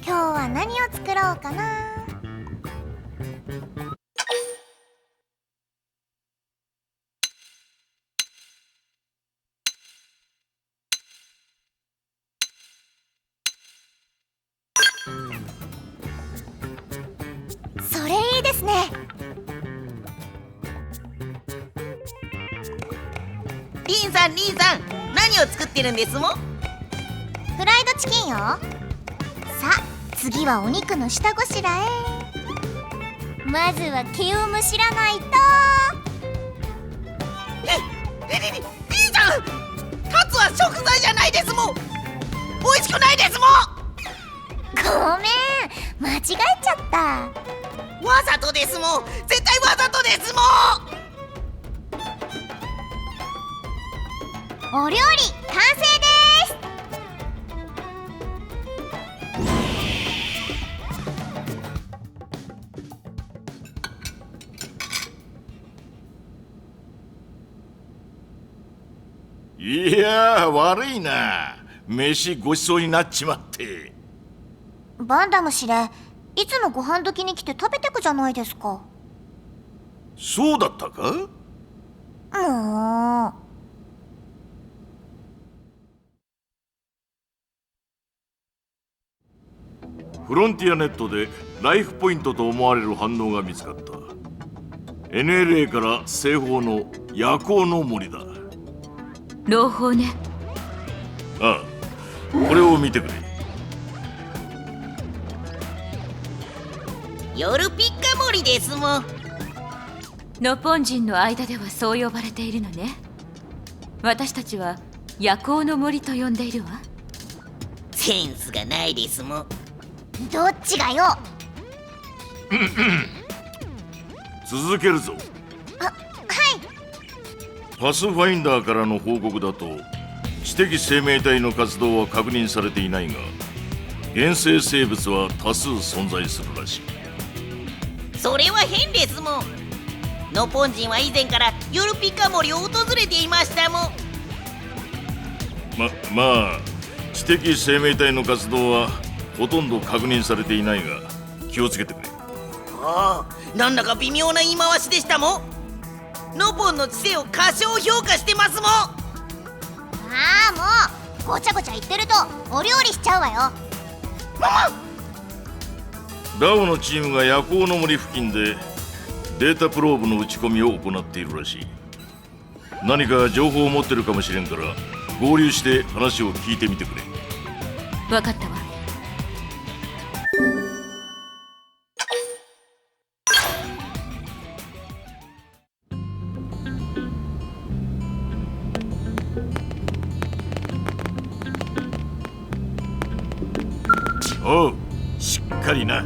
今日は何を作ろうかな。それいいですね。リンさん何を作ってるんですも？フライドチキンよ。さあ次はお肉の下ごしらえ。まずは毛をむしらないと。リンさん、カツは食材じゃないですもん。美味しくないですもん。ごめん、間違えちゃった。わざとですもん。絶対わざとですもん。お料理完成です。いやー、悪いな。飯ごちそうになっちまって。バンダム司令、いつもご飯時に来て食べてくじゃないですか。そうだったか？もう。フロンティアネットでライフポイントと思われる反応が見つかった。 NLA から西方の夜行の森だ。朗報ね。ああ、これを見てくれ。夜ピッカ森ですもん。ノポン人の間ではそう呼ばれているのね。私たちは夜行の森と呼んでいるわ。センスがないですもん。どっちがよ。続けるぞ。はい。パスファインダーからの報告だと、知的生命体の活動は確認されていないが、原生生物は多数存在するらしい。それは変ですもん。ノポン人は以前から夜ピッカ森を訪れていましたもん。まあ知的生命体の活動はほとんど確認されていないが、気をつけてくれ。ああ、なんだか微妙な言い回しでしたもん。ノポンの知性を過小評価してますもん。ああ、もうごちゃごちゃ言ってるとお料理しちゃうわよ。ダオのチームが夜行の森付近でデータプローブの打ち込みを行っているらしい。何か情報を持ってるかもしれんから、合流して話を聞いてみてくれ。分かったわ。おう、しっかりな。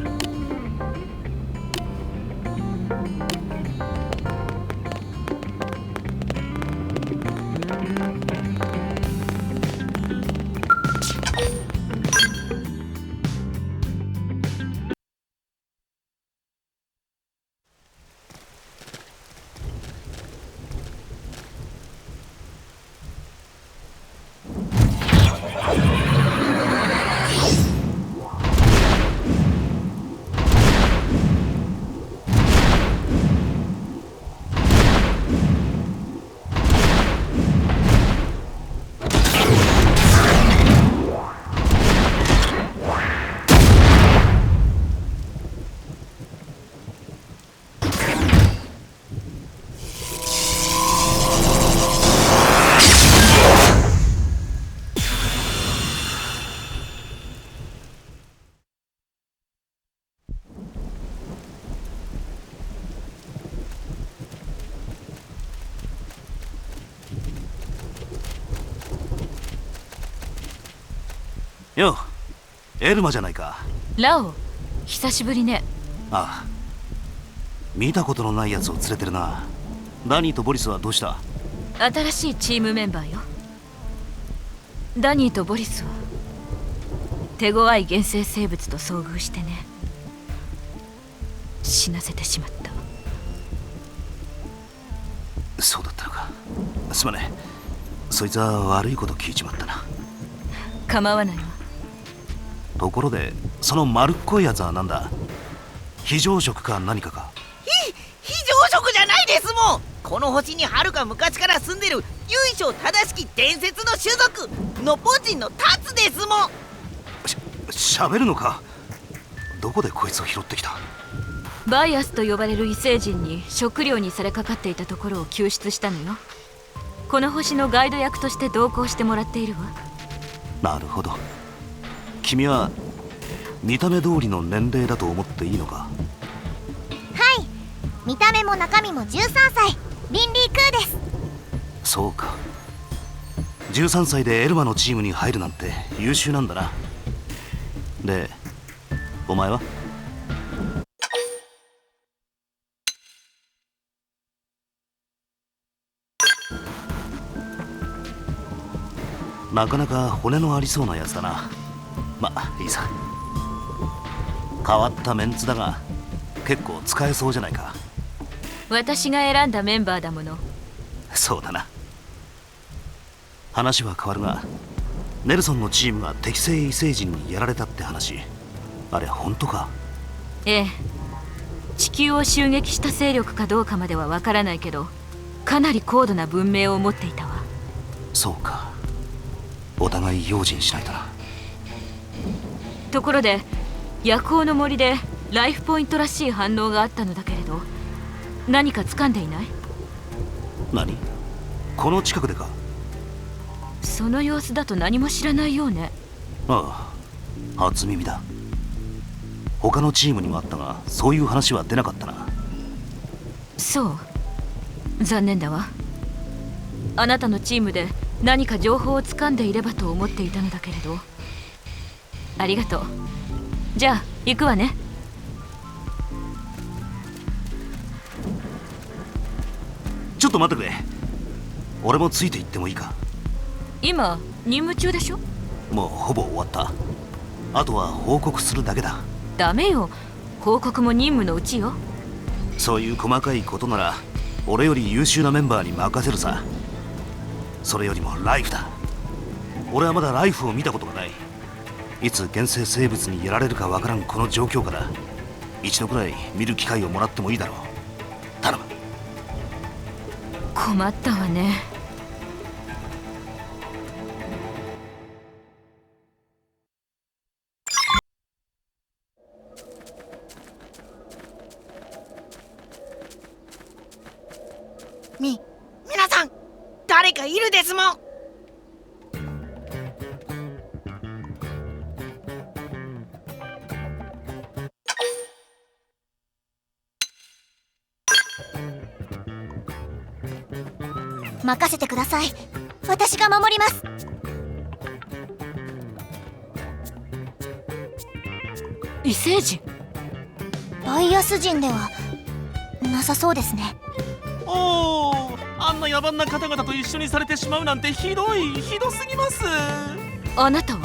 よう、エルマじゃないか。ラオ、久しぶりね。ああ、見たことのないやつを連れてるな。ダニーとボリスはどうした？新しいチームメンバーよ。ダニーとボリスは手強い原生生物と遭遇してね、死なせてしまった。そうだったのか。すまねえ。そいつは悪いこと聞いちまったな。構わないわ。ところでその丸っこいやつはなんだ？非常食か何かか？非常食じゃないですもん。この星にはるか昔から住んでる由緒正しき伝説の種族ノポ人のタツですもん。喋るのか？どこでこいつを拾ってきた？バイアスと呼ばれる異星人に食料にされかかっていたところを救出したのよ。この星のガイド役として同行してもらっているわ。なるほど。君は見た目通りの年齢だと思っていいのか？はい、見た目も中身も13歳、リンリー・クーです。そうか。13歳でエルマのチームに入るなんて優秀なんだな。で、お前は？なかなか骨のありそうなやつだな。まあいいさ。変わったメンツだが結構使えそうじゃないか。私が選んだメンバーだもの。そうだな。話は変わるが、ネルソンのチームが敵性異星人にやられたって話、あれ本当か？ええ、地球を襲撃した勢力かどうかまではわからないけど、かなり高度な文明を持っていたわ。そうか。お互い用心しないとな。ところで夜行の森でライフポイントらしい反応があったのだけれど、何か掴んでいない？何？この近くでか？その様子だと何も知らないようね。ああ、初耳だ。他のチームにもあったが、そういう話は出なかったな。そう、残念だわ。あなたのチームで何か情報を掴んでいればと思っていたのだけれど。ありがとう。じゃあ行くわね。ちょっと待ってくれ。俺もついて行ってもいいか？今任務中でしょ？もうほぼ終わった。あとは報告するだけだ。ダメよ、報告も任務のうちよ。そういう細かいことなら俺より優秀なメンバーに任せるさ。それよりもライフだ。俺はまだライフを見たことがない。いつ現世生物にやられるかわからんこの状況下だ。一度くらい見る機会をもらってもいいだろう。頼む。困ったわね。皆さん誰かいるですもん。任せてください。私が守ります。異星人？バイアス人ではなさそうですね。おお、あんな野蛮な方々と一緒にされてしまうなんてひどすぎます。あなたは？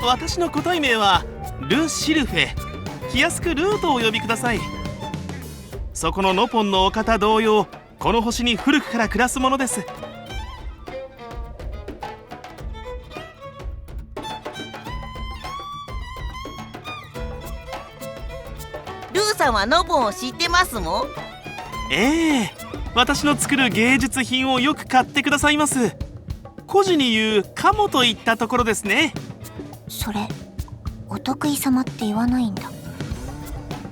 私の個体名はル・シルフェ。気安くルーとお呼びください。そこのノポンのお方同様、この星に古くから暮らすものです。ルーさんはノボンを知ってますもん。ええ、私の作る芸術品をよく買ってくださいます。古事に言うカモといったところですね。それお得意様って言わないんだ。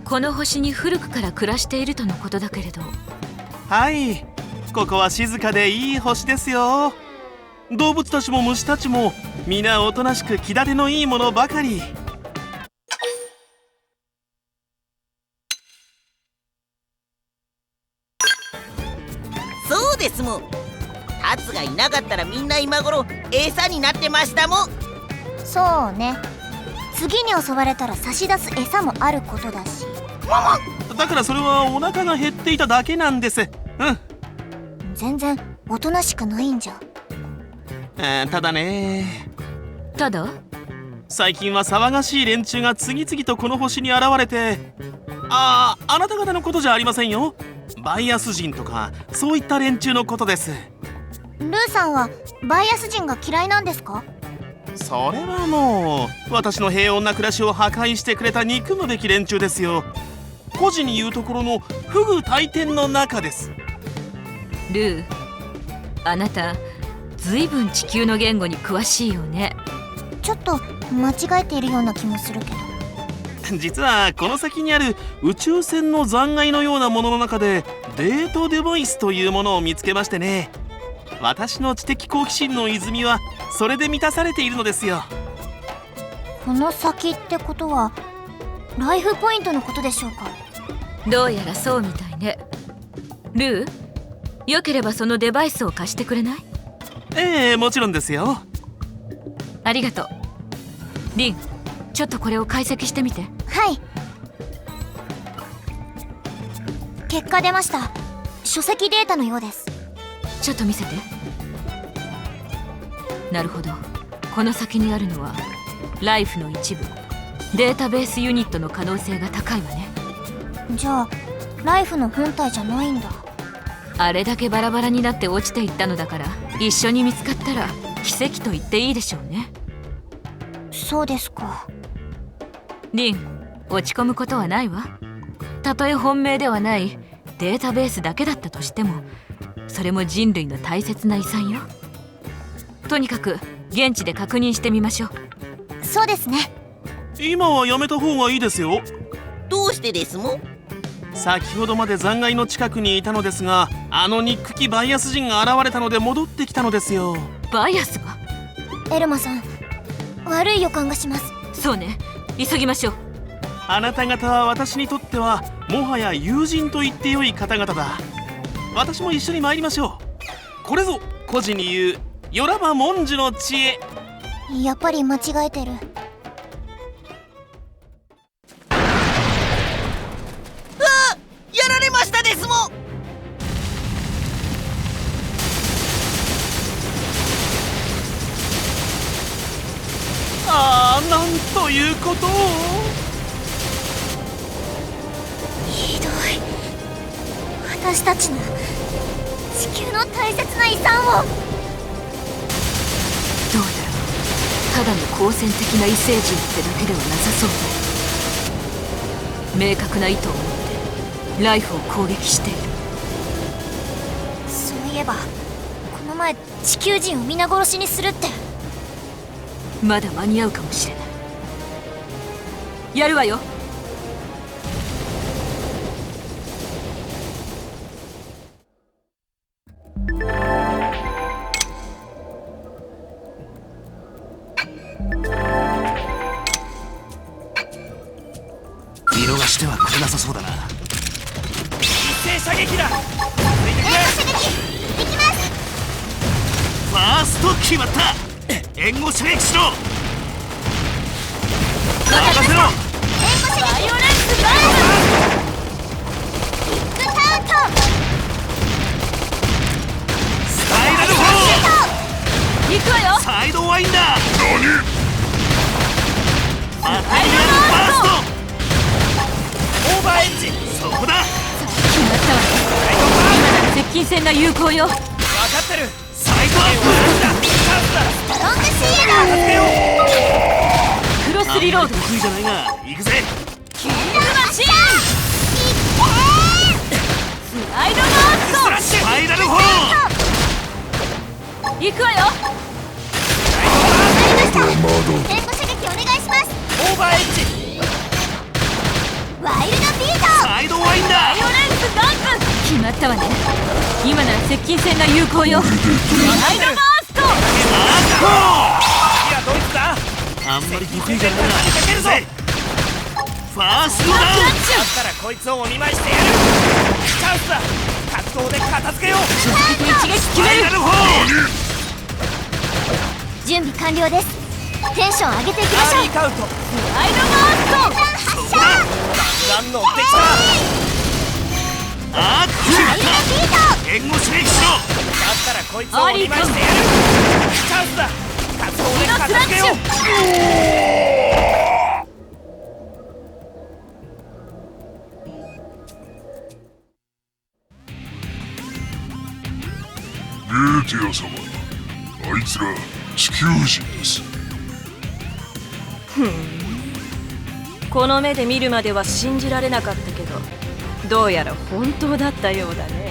この星に古くから暮らしているとのことだけれど。はい、ここは静かでいい星ですよ。動物たちも虫たちも皆おとなしく気立てのいいものばかり。そうですもん。タツがいなかったらみんな今頃餌になってましたもん。そうね。次に襲われたら差し出す餌もあることだし。だからそれはお腹が減っていただけなんです。全然おとなしくないんじゃ。ただね、ただ最近は騒がしい連中が次々とこの星に現れて、あなた方のことじゃありませんよ。バイアス人とかそういった連中のことです。ルーさんはバイアス人が嫌いなんですか？それはもう私の平穏な暮らしを破壊してくれた憎むべき連中ですよ。孤児に言うところの不倶戴天の中です。ルー、あなたずいぶん地球の言語に詳しいよね。ちょっと間違えているような気もするけど。実はこの先にある宇宙船の残骸のようなものの中でデートデバイスというものを見つけましてね。私の知的好奇心の泉はそれで満たされているのですよ。この先ってことはライフポイントのことでしょうか。どうやらそうみたいね。ルー、よければそのデバイスを貸してくれない？ええ、もちろんですよ。ありがとう。リン、ちょっとこれを解析してみて。はい。結果出ました。書籍データのようです。ちょっと見せて。なるほど、この先にあるのはライフの一部、データベースユニットの可能性が高いわね。じゃあライフの本体じゃないんだ。あれだけバラバラになって落ちていったのだから、一緒に見つかったら奇跡と言っていいでしょうね。そうですか。リン、落ち込むことはないわ。たとえ本命ではないデータベースだけだったとしても、それも人類の大切な遺産よ。とにかく現地で確認してみましょう。そうですね。今はやめた方がいいですよ。どうしてですも？先ほどまで残骸の近くにいたのですが、あの憎きバイアス人が現れたので戻ってきたのですよ。バイアスが？エルマさん、悪い予感がします。そうね、急ぎましょう。あなた方は私にとってはもはや友人と言ってよい方々だ。私も一緒に参りましょう。これぞ孤児に言うよらば文殊の知恵。やっぱり間違えてる。やられましたですもん。ああ、なんということを。ひどい。私たちの地球の大切な遺産を。どうやらただの好戦的な異星人ってだけではなさそうだ。明確な意図を持ってライフを攻撃している。そういえばこの前地球人を皆殺しにするって。まだ間に合うかもしれない。やるわよ。見逃してはくれなさそうだな。一斉射撃だ。援護射撃できます。ファースト決まった。援護射撃しろ。任せろ。援護射撃バイオレンスバイオビッグターンとスパイラルフォー。行くわよ。サイドワインダー。マテリアルファースト。オーバーエッジ。そこだ。決まったわね。今なら接近戦が有効よ。分かってる。サイドアッストロングシールド。クロスリロード。得意じゃないが行くぜ。キングマシーン。スライドノーススパイラルフォー。ト。行くわよ。援護射撃お願いします。オーバーエッジ。ワイルドビート。サイドワインダバイオレンスダンプ。決まったわね。今なら接近戦が有効よ。スライドバースト。いやドイツだ。ー。あんまり得意じゃないが行くぜ。ファーストダウン。だったらこいつをお見舞いしてやる。チャンスだ。格闘で片付けよう。一撃決める。スパイラルフォー。準備完了です。テンション上げていきましょう。カウント。スライドバースト。発射。ガン乗ってきた。あー決まっワイルドビート。た。援護射撃しろ。だったらこいつをお見舞いしてやる。チャンスだ。格闘で片付けよう。ゲーティア様、あいつら地球人です。この目で見るまでは信じられなかったけど、どうやら本当だったようだね。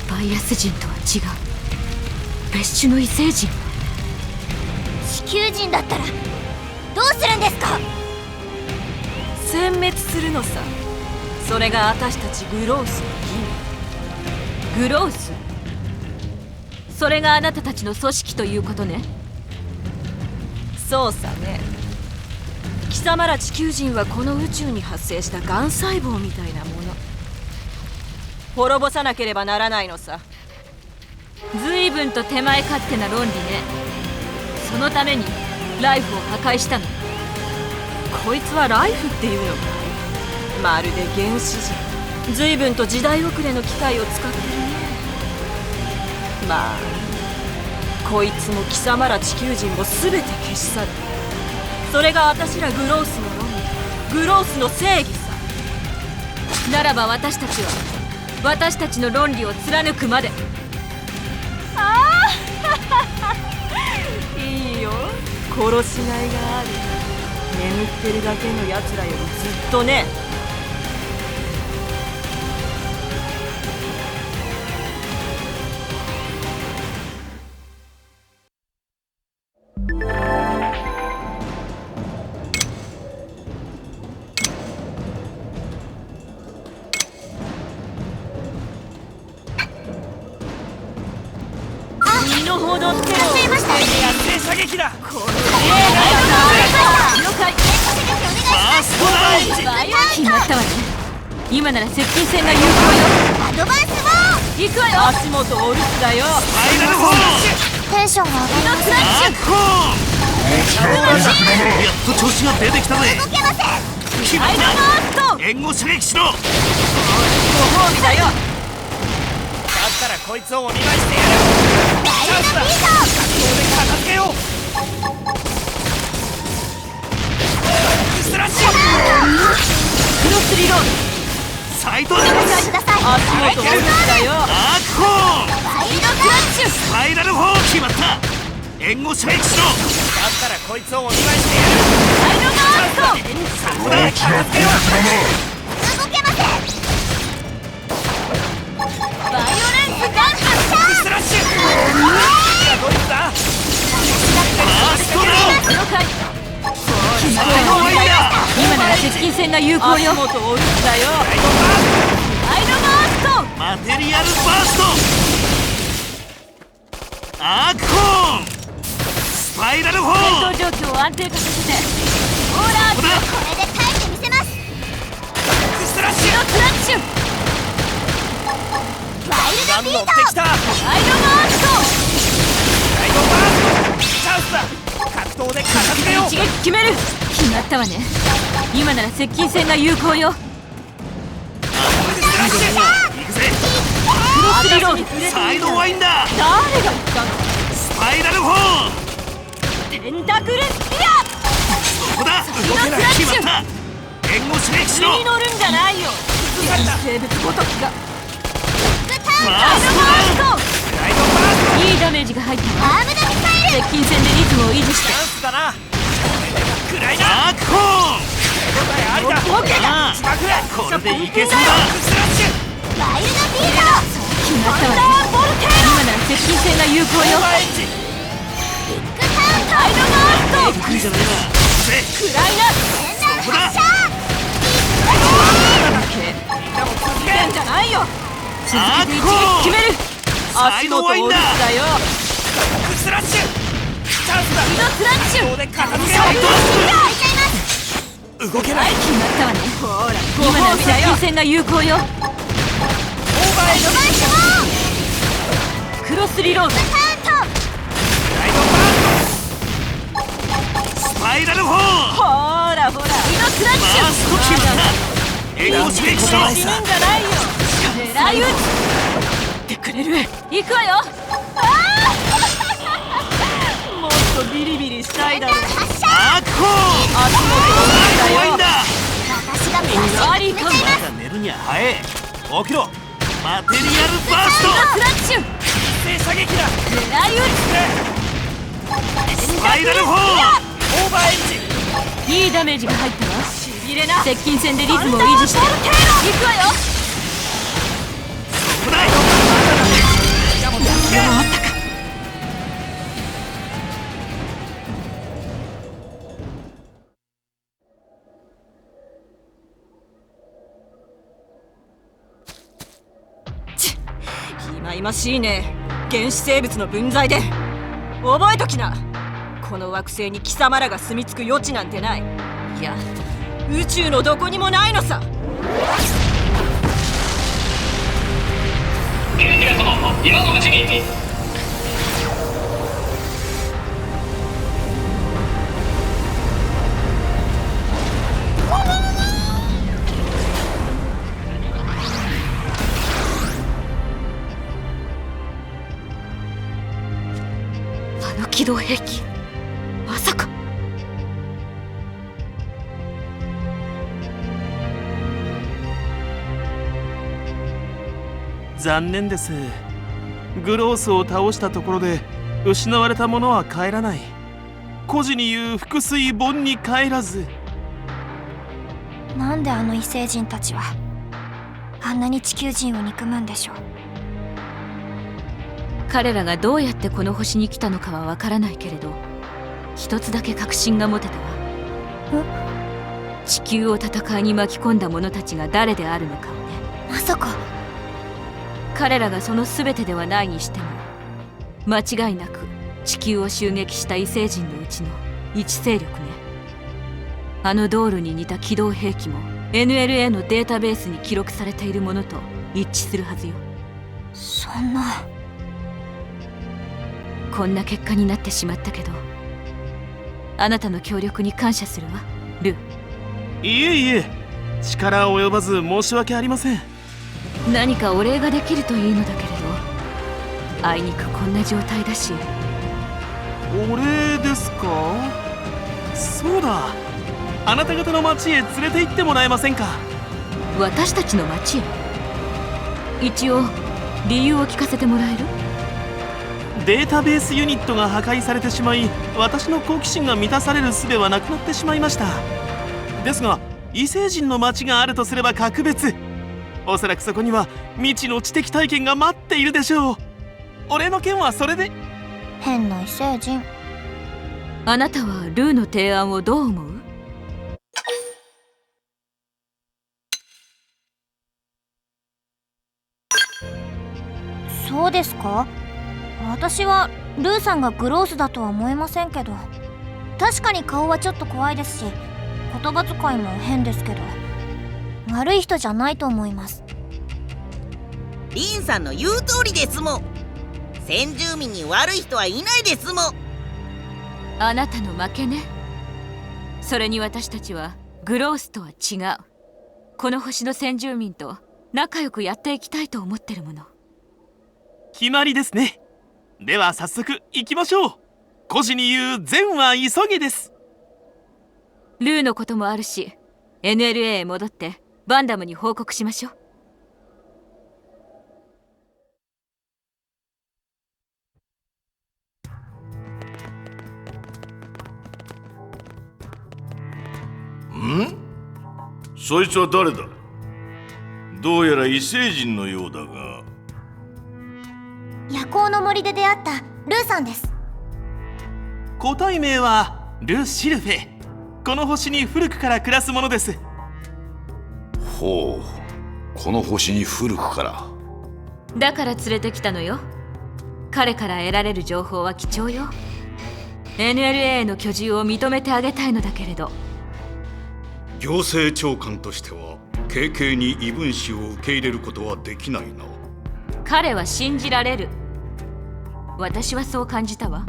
バイアス人とは違う別種の異星人。地球人だったらどうするんですか？殲滅するのさ。それが私たちグロースの義務。グロース、それがあなたたちの組織ということね。そうさね。貴様ら地球人はこの宇宙に発生したがん細胞みたいなもの。滅ぼさなければならないのさ。随分と手前勝手な論理ね。そのためにライフを破壊したの。こいつはライフっていうのかい？まるで原始人。随分と時代遅れの機械を使ってるね。まあこいつも貴様ら地球人も全て消し去る。それが私らグロースの論理、グロースの正義さ。ならば私たちは私たちの論理を貫くまで。いいよ、殺しがいがある。眠ってるだけのやつらよりずっとね。身の程ってを射撃だ。この了解。決まったわね。今なら接近戦が有効よ。アドバンスボー行くわよ。足元お留守だよ。ファイナルフォーテンションが上がります。アーコーン。やっと調子が出てきたぜ。動けません。決まっアイドマースト、た。援護射撃しろ。ご褒美だよ。だったらこいつをお見舞いしてやる。ワイルドビート。これで片付けよう。スラッシュ。クロスリロード。サイトでご覧ください。足元お留守だよ。アーコーン。ワイルドクラッシュ。スパイラルフォー決まった。援護射撃しろ。だったらこいつをお見舞いしてやる。アイドマースそこだ。片付けよう。動けません。ト、バイオレンスダンス。スラッシュ。どいつだ。ファーストダウン。了解。最後ワイヤ今なら接近戦が有効よ。足元お留守だよ。アイドマースト。ー。マテリアルバースト。アーコーン。スパイラルフォー。戦闘状況を安定化させて。オーラーズのこれで耐えてみせます。スラッシュ。クラッシュ。ワイルド何ビート。乗ってきた。アイドマースライドバースト。チャンスだ。格闘で片付けよう。ト。一撃決める。決まったわね。今なら接近戦が有効よ。行くぜ。クロスリロード。サイドワインダー。誰が言ったの？スパイラルフォー。テンタクルスピア。ここだ。決まった。援護射撃しろ。気に乗るんじゃないよ。生物ごときが。ファーアイスドマートスライドバースト。いいダメージが入ったわ。アームドミサイル。接近戦でリズムを維持しト。チャンスだな。くらいダだ。ークホーン。答えありだ。オッケーだ。あ近くへ。これでいけそうだ。スラッシュ。ワイルドビート。決まったわね。今なら接近戦が有効よ。オーバーエッジ。アイドマースト。いいじゃないか。暗いな。ここだ。みんなも続け。んじゃないよ。続けて一撃決める。サイドワインダー。だよ。スラッシュ。チャンスラッシュで片付け動けない。決まったわね。ほら今の接近戦が有効よ。クロスリロード。スパイラル4。ほらほらイノスラッシュ。マーストキルだ。エゴスペクション。死ぬんじゃないよ。狙い撃ちってくれる。行くわよ。もっとビリビリしたいだろ。アークホーン。怖いんだ。私がアリーカムまだ寝るには早え。起きろ。マテリアルバースト。スラッシュ。射撃だ。狙い撃スパイラル4。オーバーエッジ。ちいいダメージが入ったわ。接近戦でリズムを維持して行くわよ。危ない。忌々しいね。原始生物の分際で覚えときな。この惑星に貴様らが住み着く余地なんてない。いや宇宙のどこにもないのさ。今のうちに。あの機動兵器まさか。残念です。グロースを倒したところで失われたものは帰らない。孤児に言う腹水盆に帰らず。なんであの異星人たちはあんなに地球人を憎むんでしょう。彼らがどうやってこの星に来たのかはわからないけれど、一つだけ確信が持てたわ。地球を戦いに巻き込んだ者たちが誰であるのかをね。まさか彼らがその全てではないにしても、間違いなく地球を襲撃した異星人のうちの一勢力ね。あの道路に似た機動兵器も NLA のデータベースに記録されているものと一致するはずよ。そんな。こんな結果になってしまったけど、あなたの協力に感謝するわ、ルー。いえいえ、力及ばず申し訳ありません。何かお礼ができるといいのだけれど、あいにくこんな状態だし。お礼ですか。そうだ、あなた方の町へ連れて行ってもらえませんか。私たちの町へ。一応理由を聞かせてもらえる？データベースユニットが破壊されてしまい、私の好奇心が満たされる術はなくなってしまいました。ですが異星人の町があるとすれば格別。おそらくそこには未知の知的体験が待っているでしょう。俺の件はそれで。変な異星人。あなたはルーの提案をどう思う？そうですか。私はルーさんがグロースだとは思えませんけど、確かに顔はちょっと怖いですし、言葉遣いも変ですけど、悪い人じゃないと思います。リンさんの言う通りですもん。先住民に悪い人はいないですもん。あなたの負けね。それに私たちはグロースとは違う。この星の先住民と仲良くやっていきたいと思ってるもの。決まりですね。では早速行きましょう。孤児に言う善は急げです。ルーのこともあるし、 NLA へ戻ってバンダムに報告しましょう。そいつは誰だ？どうやら異星人のようだが。夜行の森で出会ったルーさんです。個体名はル・シルフェ。この星に古くから暮らすものです。ほう、この星に古くから。だから連れてきたのよ。彼から得られる情報は貴重よ。NLA の居住を認めてあげたいのだけれど。行政長官としては軽々に異分子を受け入れることはできないな。彼は信じられる。私はそう感じたわ。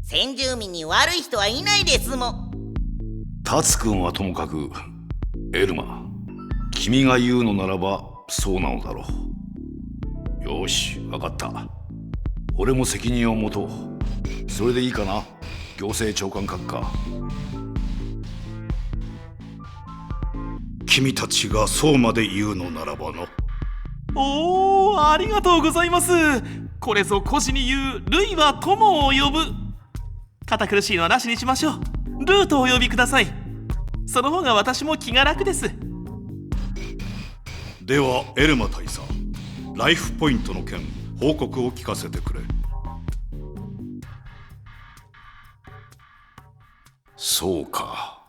先住民に悪い人はいないですもん。タツ君はともかく、エルマ、君が言うのならばそうなのだろう。よし、分かった。俺も責任を持とう。それでいいかな、行政長官閣下。君たちがそうまで言うのならばな。おー、ありがとうございます。これぞ古事に言うルイは友を呼ぶ。堅苦しいのはなしにしましょう。ルートをお呼びください。その方が私も気が楽です。ではエルマ大佐、ライフポイントの件報告を聞かせてくれ。そうか、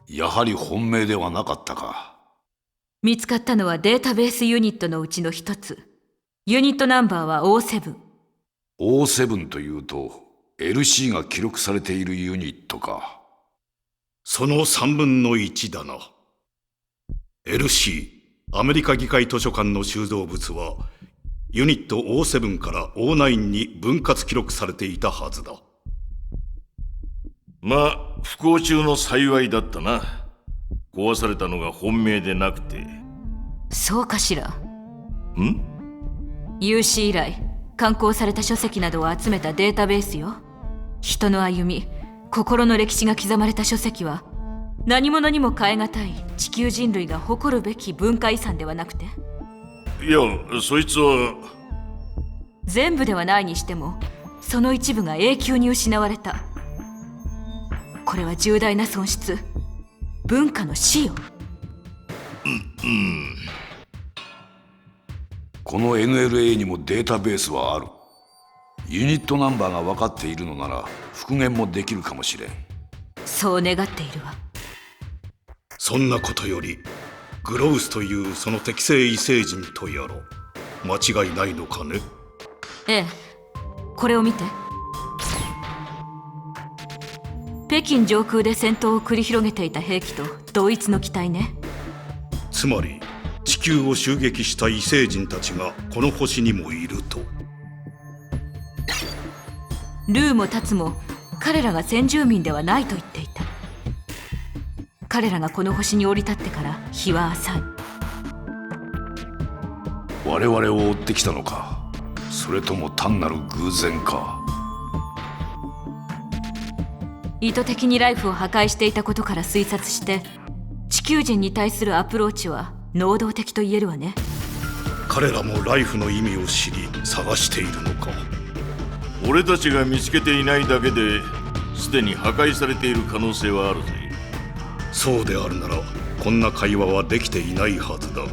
やはり本命ではなかったか。見つかったのはデータベースユニットのうちの一つ。ユニットナンバーは O7。 O7 というと LC が記録されているユニットか。その3分の1だな。 LC アメリカ議会図書館の収蔵物はユニット O7 から O9 に分割記録されていたはずだ。まあ不幸中の幸いだったな。壊されたのが本命でなくて。そうかしら。ん？ UC 以来刊行された書籍などを集めたデータベースよ。人の歩み、心の歴史が刻まれた書籍は何者にも代え難い地球人類が誇るべき文化遺産ではなくて。いや、そいつは全部ではないにしてもその一部が永久に失われた。これは重大な損失、文化の死よ。この NLA にもデータベースはある。ユニットナンバーが分かっているのなら復元もできるかもしれん。そう願っているわ。そんなことよりグロウスというその適正異星人とやろ、間違いないのかね。ええ、これを見て。北京上空で戦闘を繰り広げていた兵器と同一の機体ね。つまり地球を襲撃した異星人たちがこの星にもいると。ルーもタツも彼らが先住民ではないと言っていた。彼らがこの星に降り立ってから日は浅い。我々を追ってきたのか、それとも単なる偶然か。意図的にライフを破壊していたことから推察して、地球人に対するアプローチは能動的と言えるわね。彼らもライフの意味を知り探しているのか。俺たちが見つけていないだけですでに破壊されている可能性はあるぜ。そうであるならこんな会話はできていないはずだが。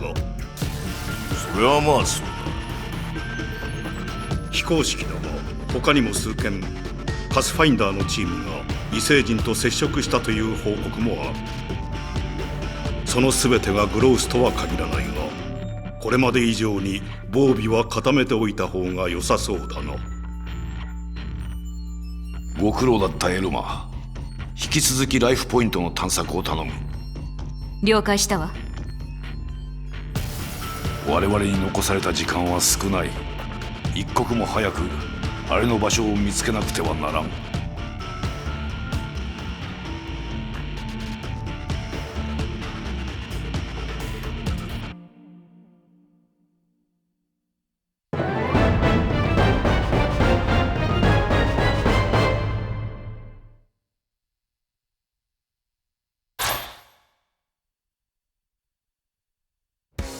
それはまあそうだ。非公式だが他にも数件パスファインダーのチームが異星人と接触したという報告もある。その全てがグロウスとは限らないが、これまで以上に防備は固めておいた方が良さそうだな。ご苦労だったエルマ。引き続きライフポイントの探索を頼む。了解したわ。我々に残された時間は少ない。一刻も早くあれの場所を見つけなくてはならん。